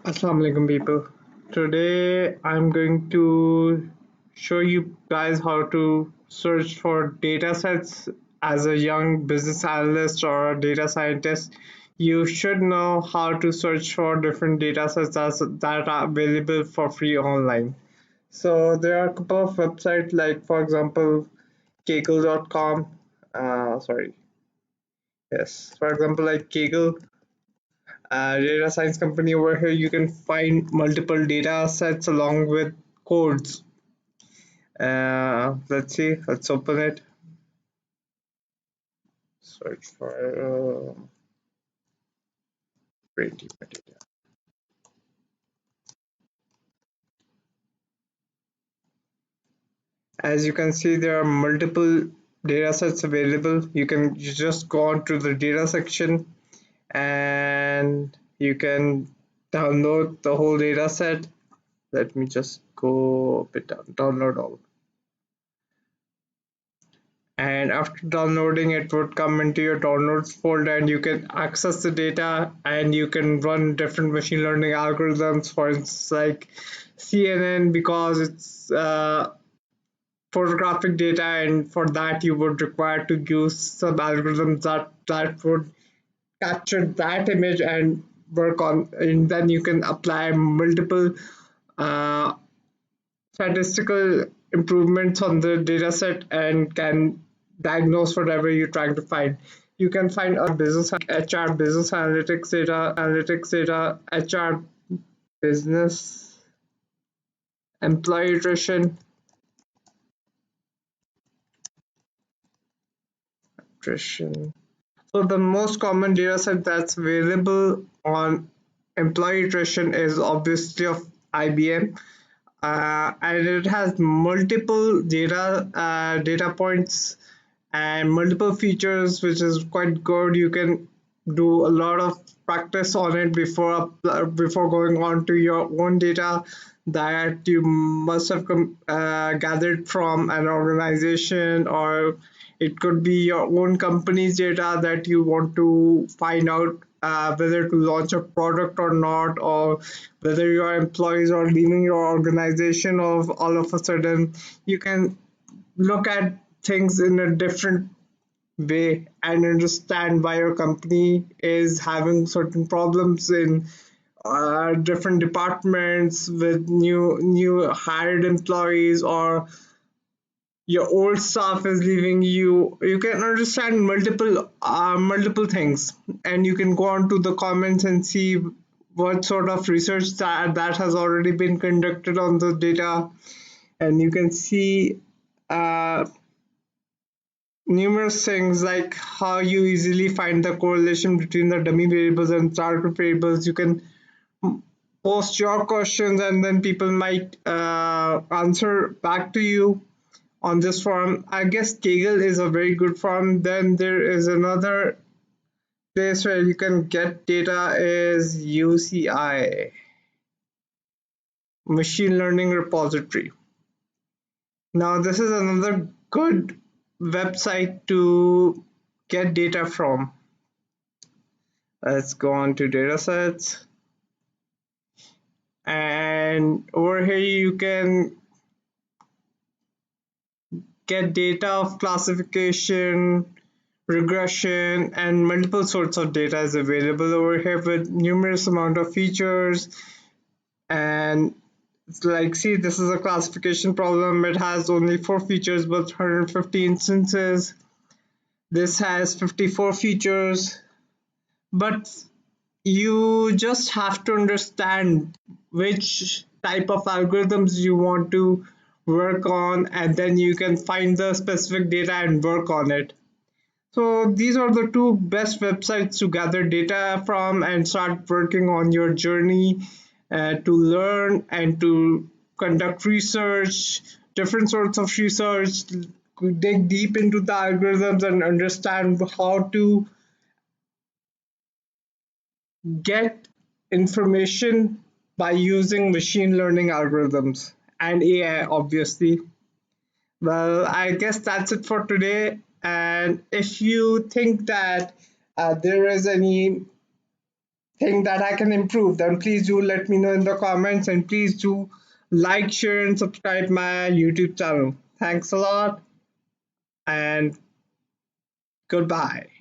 Assalamu alaikum people. Today I'm going to show you guys how to search for data sets as a young business analyst or a data scientist. You should know how to search for different data sets that are available for free online. So there are a couple of websites like for example kaggle.com. Sorry. Yes. For example like Kaggle data science company over here, you can find multiple data sets along with codes. Let's see, let's open it. Search for brain tumor data. As you can see, there are multiple data sets available. You just go on to the data section and you can download the whole data set. Let me just go a bit down, download all. And after downloading it would come into your downloads folder and you can access the data and you can run different machine learning algorithms, for instance like CNN, because it's photographic data, and for that you would require to use some algorithms that would capture that image and work on, and then you can apply multiple uh, statistical improvements on the data set and can diagnose whatever you're trying to find. You can find a business HR business analytics data, HR business employee attrition. So the most common data set that's available on employee attrition is obviously of IBM, and it has multiple data points and multiple features, which is quite good. You can do a lot of practice on it before going on to your own data that you must have gathered from an organization, or it could be your own company's data that you want to find out whether to launch a product or not, or whether your employees are leaving your organization of all of a sudden. You can look at things in a different way and understand why your company is having certain problems in different departments with new hired employees, or your old staff is leaving you. You can understand multiple things, and you can go on to the comments and see what sort of research that has already been conducted on the data, and you can see uh, numerous things like how you easily find the correlation between the dummy variables and target variables. You can post your questions and then people might answer back to you on this forum. I guess Kaggle is a very good forum. Then there is another place where you can get data is UCI, Machine Learning Repository. Now this is another good website to get data from. Let's go on to datasets, and over here you can get data of classification, regression, and multiple sorts of data is available over here with numerous amount of features. And it's like, see, this is a classification problem. It has only 4 features but 150 instances. This has 54 features, but you just have to understand which type of algorithms you want to work on, and then you can find the specific data and work on it. So these are the two best websites to gather data from and start working on your journey to learn and to conduct research, different sorts of research, dig deep into the algorithms and understand how to get information by using machine learning algorithms and AI, obviously. Well, I guess that's it for today. And if you think that there is any think that I can improve, then please do let me know in the comments, and please do like, share, and subscribe my YouTube channel. Thanks a lot, and goodbye.